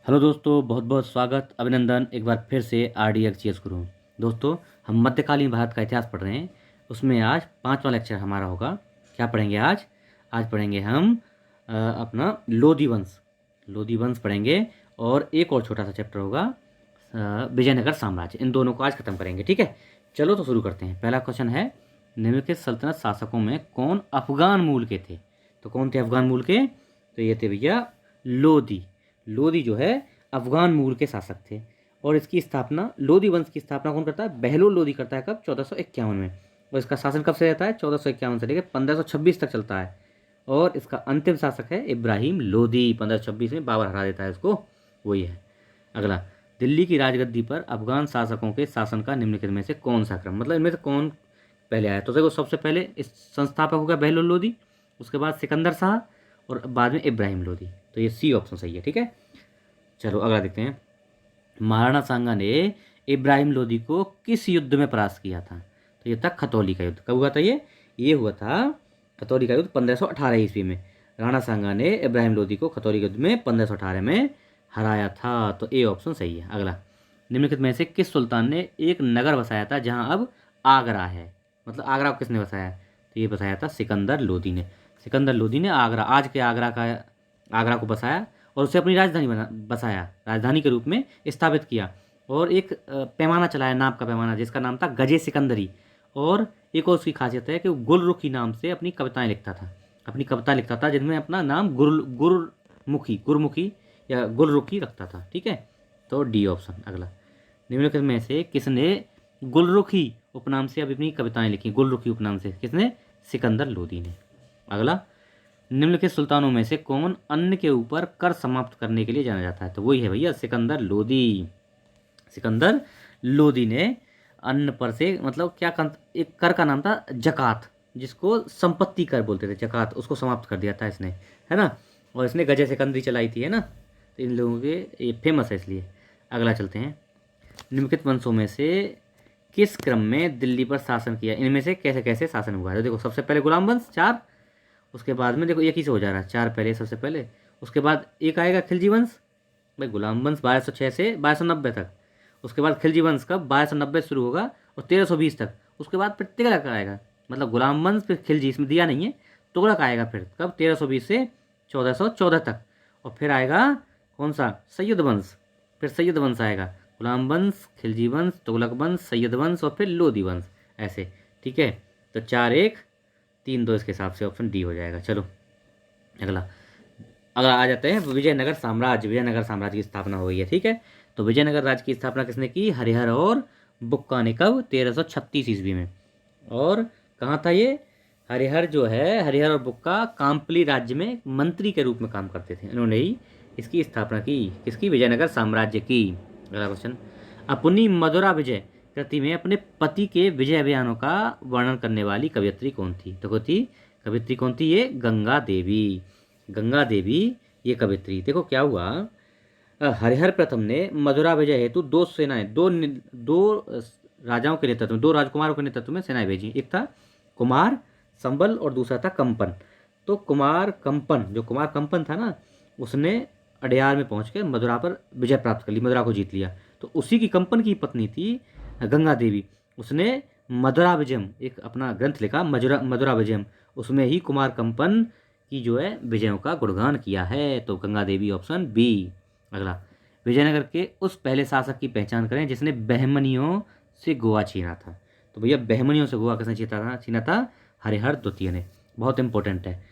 Hello दोस्तों, बहुत बहुत स्वागत, अभिनंदन एक बार फिर से RDXGS गुरु। दोस्तों, हम मध्यकालीन भारत का इतिहास पढ़ रहे हैं। उसमें आज पांचवा लेक्चर हमारा होगा। क्या पढ़ेंगे आज? आज पढ़ेंगे हम अपना लोधी वंश। लोधी वंश पढ़ेंगे और एक और छोटा सा चैप्टर होगा विजयनगर साम्राज्य। इन दोनों को आज खत्म करेंगे, ठीक है। चलो तो शुरू करते हैं। पहला क्वेश्चन है, निम्नलिखित सल्तनत शासकों में कौन अफगान मूल के थे? तो कौन थे अफगान मूल के? तो ये थे भैया लोधी। लोधी जो है अफगान मूल के शासक थे। और इसकी स्थापना, लोधी वंश की स्थापना कौन करता है? बहलोल लोधी करता है। कब? 1451 में। और इसका शासन कब से रहता है? 1451 से लेकर 1526 तक चलता है। और इसका अंतिम शासक है इब्राहिम लोधी। 1526 में बाबर हरा देता है इसको, वही है। अगला, दिल्ली की राजगद्दी पर अफगान शासकों के शासन का निम्नलिखित में से कौन सा क्रम, मतलब इनमें से कौन पहले आया? तो देखो, सबसे पहले इस संस्थापक हो गया बहलोल लोधी, उसके बाद सिकंदर शाह, और बाद में इब्राहिम लोधी। तो ये सी ऑप्शन सही है, ठीक है। चलो अगला देखते हैं। महाराणा सांगा ने इब्राहिम लोधी को किस युद्ध में परास्त किया था? तो ये था खतौली का युद्ध। कब हुआ था ये हुआ था खतौली का युद्ध 1518 ईस्वी में। राणा सांगा ने इब्राहिम लोधी को खतौली युद्ध में 1518 में हराया था। तो ए ऑप्शन सही है। अगला, निम्नलिखित में से किस सुल्तान ने एक नगर बसाया था जहां अब आगरा है? मतलब आगरा को किसने बसाया? तो ये बसाया था सिकंदर लोधी ने। सिकंदर लोधी ने आगरा, आज के आगरा का, आगरा को बसाया और उसे अपनी राजधानी बसाया, राजधानी के रूप में स्थापित किया। और एक पैमाना चलाया, नाप का पैमाना, जिसका नाम था गजे सिकंदरी। और एक और उसकी खासियत है कि वो गुलरुखी नाम से अपनी कविताएं लिखता था, अपनी कविता लिखता था, जिनमें अपना नाम गुरमुखी या गुलरुखी रखता था, ठीक है। तो डी ऑप्शन। अगला, निम्नलिखित में से किसने गुलरुखी उपनाम से अब अपनी कविताएं लिखी? गुलरुखी उपनाम से किसने? सिकंदर लोधी ने। अगला, निम्नलिखित सुल्तानों में से कौन अन्न के ऊपर कर समाप्त करने के लिए जाना जाता है? तो वही है भैया सिकंदर लोधी। सिकंदर लोधी ने अन्न पर से, मतलब क्या एक कर का नाम था जकात, जिसको संपत्ति कर बोलते थे, जकात, उसको समाप्त कर दिया था इसने, है ना। और इसने गजे सिकंदरी चलाई थी, है ना। तो इन लोगों के ये फेमस है इसलिए। अगला चलते हैं। निम्नलिखित वंशों में से किस क्रम में दिल्ली पर शासन किया? इनमें से कैसे कैसे शासन हुआ है? तो देखो, सबसे पहले गुलाम वंश 4, उसके बाद में देखो एक ही से हो जा रहा है, 4 पहले, सबसे पहले। उसके बाद एक आएगा खिलजी वंश, भाई गुलाम वंश 1206 से 1290 तक। उसके बाद खिलजी वंश कब? 1290 शुरू होगा और 1320 तक। उसके बाद फिर तुगलक आएगा, मतलब गुलाम वंश फिर खिलजी, इसमें दिया नहीं है। तुगलक आएगा फिर कब? 1320 से 1414 तक। और फिर आएगा कौन सा? सैयद वंश। फिर सैयद वंश आएगा, गुलाम वंश, खिलजी वंश, तुगलक वंश, सैयद वंश और फिर लोधी वंश, ऐसे, ठीक है। तो 4-1-3-2 इसके हिसाब से ऑप्शन डी हो जाएगा। चलो अगला, अगर आ जाते हैं विजयनगर साम्राज्य। विजयनगर साम्राज्य की स्थापना हुई है, ठीक है। तो विजयनगर राज्य की स्थापना किसने की? हरिहर और बुक्का ने। कब? 1336 ईस्वी में। और कहाँ था ये? हरिहर जो है, हरिहर और बुक्का कांपली राज्य में मंत्री के रूप में काम करते थे। इन्होंने ही इसकी स्थापना की। किसकी? विजयनगर साम्राज्य की। अगला क्वेश्चन, अपनी मधुरा विजय कृति में अपने पति के विजय अभियानों का वर्णन करने वाली कवयित्री कौन थी? तो कवित्री कौन थी? ये गंगा देवी। गंगा देवी ये कवित्री। देखो क्या हुआ, हरिहर प्रथम ने मधुरा विजय हेतु दो सेनाएं, दो राजाओं के नेतृत्व में, दो राजकुमारों के नेतृत्व में सेनाएं भेजी। एक था कुमार संबल और दूसरा था कंपन। तो जो कुमार कंपन था ना, उसने अडयार में पहुंचकर मधुरा पर विजय प्राप्त कर ली, मधुरा को जीत लिया। तो उसी की, कंपन की पत्नी थी गंगा देवी। उसने मधुरा विजयम एक अपना ग्रंथ लिखा, मधुरा विजयम। उसमें ही कुमार कंपन की जो है विजयों का गुणगान किया है। तो गंगा देवी ऑप्शन बी। अगला, विजयनगर के उस पहले शासक की पहचान करें जिसने बहमनियों से गोवा छीना था। तो भैया बहमनियों से गोवा किसने छीना था? हरिहर द्वितीय ने। बहुत इंपॉर्टेंट है।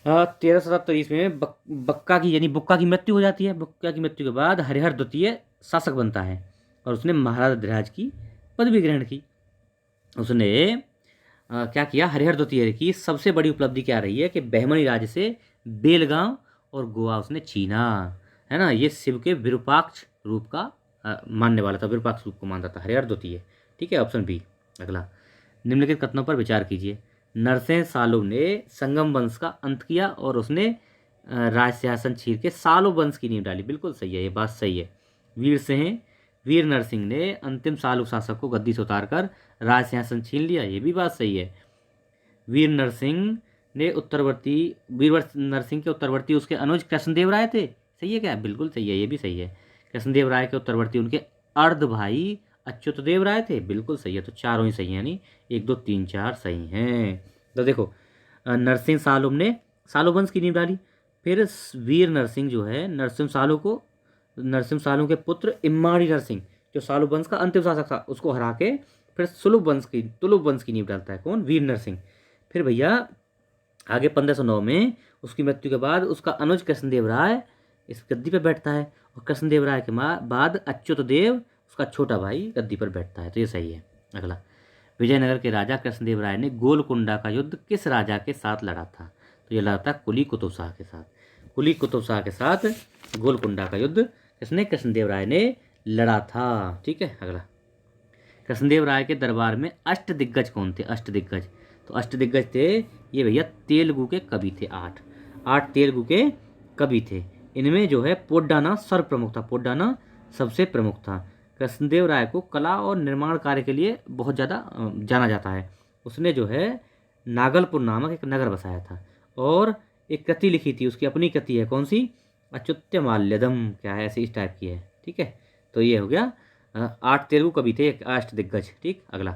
1377 ईस्वी में बक्का की, यानी बुक्का की मृत्यु हो जाती है। बुक्का की मृत्यु के बाद हरिहर द्वितीय शासक बनता है और उसने महाराजा धीराज की पदवी ग्रहण की। उसने क्या किया? हरिहर द्वितीय की सबसे बड़ी उपलब्धि क्या रही है कि बहमनी राज्य से बेलगांव और गोवा उसने छीना, है ना। ये शिव के विरूपाक्ष रूप का मानने वाला था, विरूपाक्ष रूप को मानता था हरिहर द्वितीय, ठीक है। Option B. अगला, निम्नलिखित कथनों पर विचार कीजिए। नरसिंह सालु ने संगम वंश का अंत किया और उसने राज सिंहासन छीन के सालो वंश की नींव डाली। बिल्कुल सही है, ये बात सही है। वीर नरसिंह ने अंतिम सालु शासक को गद्दी से उतारकर राज सिंहासन छीन लिया। ये भी बात सही है। वीर नरसिंह ने वीर नरसिंह के उत्तरवर्ती उसके अनुज कृष्णदेव राय थे। सही है क्या? बिल्कुल सही है, ये भी सही है। कृष्णदेव राय के उत्तरवर्ती उनके अर्ध भाई अच्युतदेव राय थे, बिल्कुल सही है। तो चारों ही सही हैं, यानी 1 2 3 4 सही हैं। तो देखो नरसिंह सालुम ने सालो वंश की नींव डाली। फिर वीर नरसिंह जो है नरसिंह सालू के पुत्र इम्माड़ी नरसिंह, जो सालू वंश का अंतिम शासक था, उसको हरा के फिर तुलुप वंश की नींव डालता है। कौन? वीर नरसिंह। फिर भैया आगे 1509 में उसकी मृत्यु के बाद उसका अनुज कृष्णदेव राय इस गद्दी पर बैठता है, और कृष्णदेव राय के बाद अच्युतदेव उसका छोटा भाई गद्दी पर बैठता है। तो ये सही है। अगला, विजयनगर के राजा कृष्णदेव राय ने गोलकुंडा का युद्ध किस राजा के साथ लड़ा था? तो ये लड़ा था कुली कुतुब शाह के साथ। कुली कुतुब शाह के साथ गोलकुंडा का युद्ध किसने? कृष्णदेव राय ने लड़ा था। ठीक है। अगला, कृष्णदेव राय के दरबार में अष्टदिग्गज कौन थे? अष्टदिग्गज, तो अष्टदिग्गज थे ये भैया तेलुगु के कवि थे। 8 तेलुगु के कवि थे। इनमें जो है पोड्डाना सर्व प्रमुख था, पोड्डाना सबसे प्रमुख था। कृष्णदेव राय को कला और निर्माण कार्य के लिए बहुत ज़्यादा जाना जाता है। उसने जो है नागलपुर नामक एक नगर बसाया था, और एक कृति लिखी थी, उसकी अपनी कृति है। कौन सी? अच्युत्यमाल्यदम, क्या है, ऐसी इस टाइप की है। ठीक है। तो ये हो गया 8 तेलुगु कवि थे, अष्टदिग्गज। ठीक। अगला,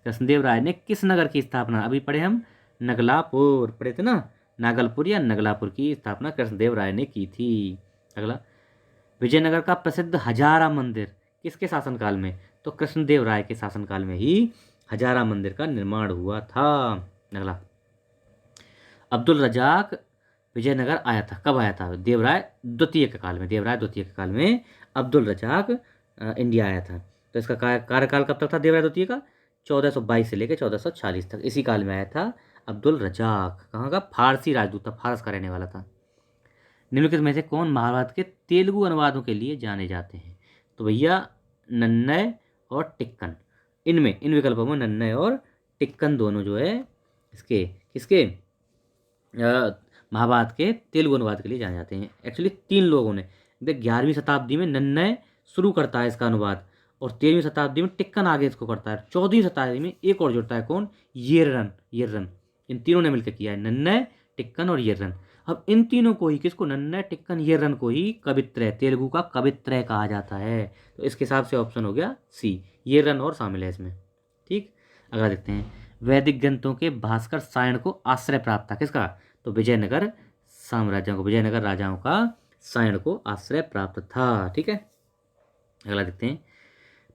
कृष्णदेव राय ने किस नगर की स्थापना? अभी पढ़े हम नगलापुर पढ़े थे ना, नागलपुर या नगलापुर की स्थापना कृष्णदेव राय ने की थी। अगला, विजयनगर का प्रसिद्ध हजारा मंदिर किसके शासनकाल में? तो कृष्णदेव राय के शासनकाल में ही हजारा मंदिर का निर्माण हुआ था। अगला, अब्दुल रजाक विजयनगर आया था, कब आया था? देवराय द्वितीय के काल में। देवराय द्वितीय के काल में अब्दुल रजाक इंडिया आया था। तो इसका कार्यकाल कब तक था देवराय द्वितीय का? 1422 से लेकर 1446 तक, इसी काल में आया था अब्दुल रजाक। कहाँ का? फारसी राजदूत था, फारस का रहने वाला था। निम्नलिखित में से कौन महाभारत के तेलुगु अनुवादों के लिए जाने जाते हैं? तो भैया नन्नय और टिक्कन। इन विकल्पों में नन्नय और टिक्कन दोनों जो है इसके किसके महाभारत के तेलुगु अनुवाद के लिए जाने जाते हैं। एक्चुअली 3 लोगों ने, देख 11वीं शताब्दी में नन्नय शुरू करता है इसका अनुवाद, और 13वीं शताब्दी में टिक्कन आगे इसको करता है, 14वीं शताब्दी में एक और जुड़ता है। कौन? येर्रन। इन तीनों ने मिलकर किया है, नन्नय, टिक्कन और येर्रन। अब इन तीनों को ही, किसको? नन्नय, टिक्कन, येर्रन को ही कवित्रय, तेलुगु का कवित्रय कहा जाता है। तो इसके हिसाब से ऑप्शन हो गया सी, येर्रन और शामिल है इसमें। ठीक। अगला देखते हैं, वैदिक ग्रंथों के भास्कर सायण को आश्रय प्राप्त था, किसका? तो विजयनगर राजाओं का सायण को आश्रय प्राप्त था। ठीक है। अगला देखते हैं,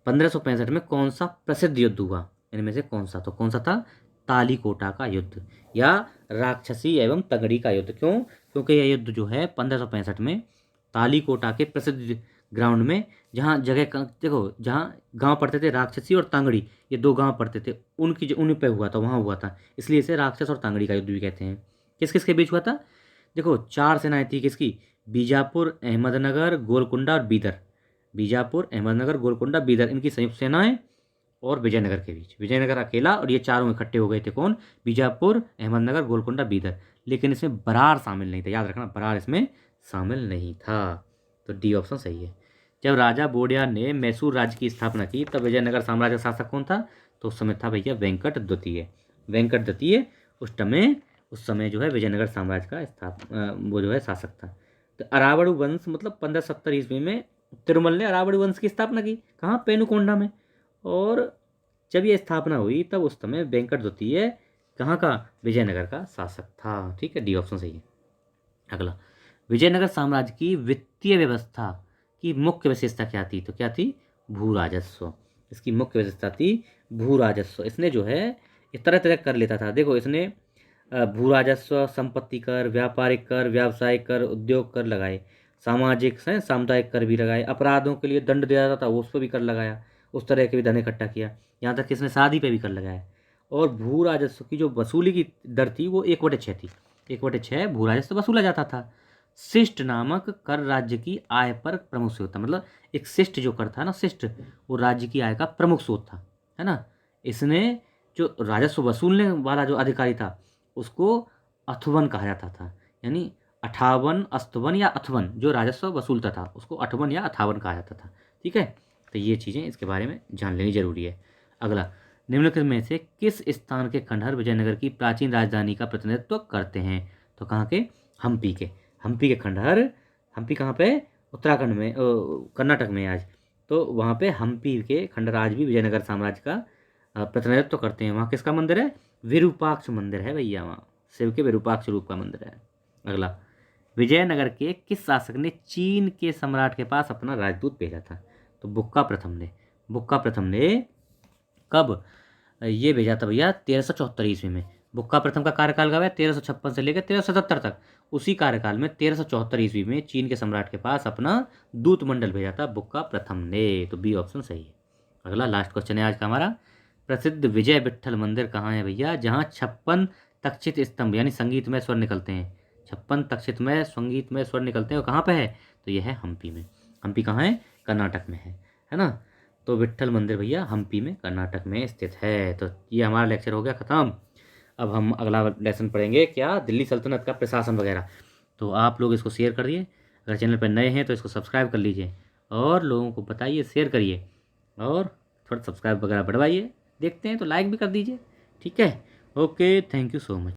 1565 में कौन सा प्रसिद्ध युद्ध हुआ? इनमें से कौन सा? तो कौन सा था? तालीकोटा का युद्ध, या राक्षसी एवं तगड़ी का युद्ध। क्यों? क्योंकि यह युद्ध जो है 1565 में तालीकोटा के प्रसिद्ध ग्राउंड में, जहाँ देखो जहाँ गांव पड़ते थे राक्षसी और तांगड़ी, ये 2 गांव पड़ते थे, उन पे हुआ था, वहाँ हुआ था, इसलिए इसे राक्षस और तांगड़ी का युद्ध भी कहते हैं। किस किस के बीच हुआ था? देखो 4 सेनाएं थी किसकी? बीजापुर, अहमदनगर, गोलकुंडा और बीदर। बीजापुर, अहमदनगर, गोलकुंडा, बीदर, इनकी संयुक्त सेनाएं और विजयनगर के बीच। विजयनगर अकेला, और ये चारों इकट्ठे हो गए थे। कौन? बीजापुर, अहमदनगर, गोलकुंडा, बीदर। लेकिन इसमें बरार शामिल नहीं था, याद रखना, बरार इसमें शामिल नहीं था। तो डी ऑप्शन सही है। जब राजा बोडिया ने मैसूर राज्य की स्थापना की, तब विजयनगर साम्राज्य का शासक कौन था? तो उस समय था भैया वेंकट द्वितीय। वेंकट द्वितीय उस समय जो है विजयनगर साम्राज्य का वो जो है शासक था। तो अरावड़ु वंश, मतलब 1570 ईस्वी में तिरुमल ने अरावड़ी वंश की स्थापना की। कहाँ? पेनुकोंडा में। और जब ये स्थापना हुई तब उस समय वेंकट द्वितीय कहाँ का? विजयनगर का शासक था। ठीक है। डी ऑप्शन सही है। अगला, विजयनगर साम्राज्य की वित्तीय व्यवस्था की मुख्य विशेषता क्या थी? तो क्या थी? भू राजस्व। इसकी मुख्य विशेषता थी भू राजस्व। इसने जो है इस तरह तरह कर लेता था। देखो इसने भू राजस्व, संपत्ति कर, व्यापारिक कर, व्यावसायिक कर, उद्योग कर लगाए, सामाजिक सामुदायिक कर भी लगाए, अपराधों के लिए दंड दिया जाता था उस पर भी कर लगाया, उस तरह के भी धन इकट्ठा किया, यहाँ तक कि इसने शादी पे भी कर लगाया। और भू राजस्व की जो वसूली की दर थी वो 1/6 थी। 1/6 भू राजस्व वसूला जाता था। शिष्ट नामक कर राज्य की आय पर प्रमुख स्रोत था, मतलब एक शिष्ट जो कर था ना, शिष्ट, वो राज्य की आय का प्रमुख स्रोत था, है ना। इसने जो राजस्व वसूलने वाला जो अधिकारी था उसको अथवन कहा जाता था, यानी 58 अस्तवन या अथवन, जो राजस्व वसूलता था उसको अठवन या अथावन कहा जाता था। ठीक है। तो ये चीज़ें इसके बारे में जान लेनी जरूरी है। अगला, निम्नलिखित में से किस स्थान के खंडहर विजयनगर की प्राचीन राजधानी का प्रतिनिधित्व करते हैं? तो कहाँ के? हम्पी के खंडहर हम्पी कहाँ पे? उत्तराखंड में, कर्नाटक में आज। तो वहाँ पे हम्पी के खंडराज भी विजयनगर साम्राज्य का प्रतिनिधित्व करते हैं। वहाँ किसका मंदिर है? विरूपाक्ष मंदिर है भैया, वहाँ शिव के विरूपाक्ष रूप का मंदिर है। अगला, विजयनगर के किस शासक ने चीन के सम्राट के पास अपना राजदूत भेजा था? तो बुक्का प्रथम ने। बुक्का प्रथम ने कब ये भेजा था भैया? 1374 ईस्वी में। बुक्का प्रथम का कार्यकाल कब है? 1356 से लेकर 1377 तक। उसी कार्यकाल में 1374 ईस्वी में चीन के सम्राट के पास अपना दूत मंडल भेजा था बुक्का प्रथम ने। तो बी ऑप्शन सही है। अगला लास्ट क्वेश्चन है आज का हमारा, प्रसिद्ध विजय विट्ठल मंदिर कहाँ है भैया, जहाँ 56 तक्षित स्तंभ यानी संगीतमय स्वर निकलते हैं? 56 तक्षितमय संगीतमय स्वर निकलते हैं, वो कहाँ पे है? तो यह है हम्पी में। हम्पी कहाँ है? कर्नाटक में है ना। तो विट्ठल मंदिर भैया हम्पी में कर्नाटक में स्थित है। तो ये हमारा लेक्चर हो गया ख़त्म। अब हम अगला लेसन पढ़ेंगे क्या, दिल्ली सल्तनत का प्रशासन वगैरह। तो आप लोग इसको शेयर करिए, अगर चैनल पर नए हैं तो इसको सब्सक्राइब कर लीजिए और लोगों को बताइए, शेयर करिए और थोड़ा सब्सक्राइब वगैरह बढ़वाइए। देखते हैं तो लाइक भी कर दीजिए। ठीक है, okay, thank you so much.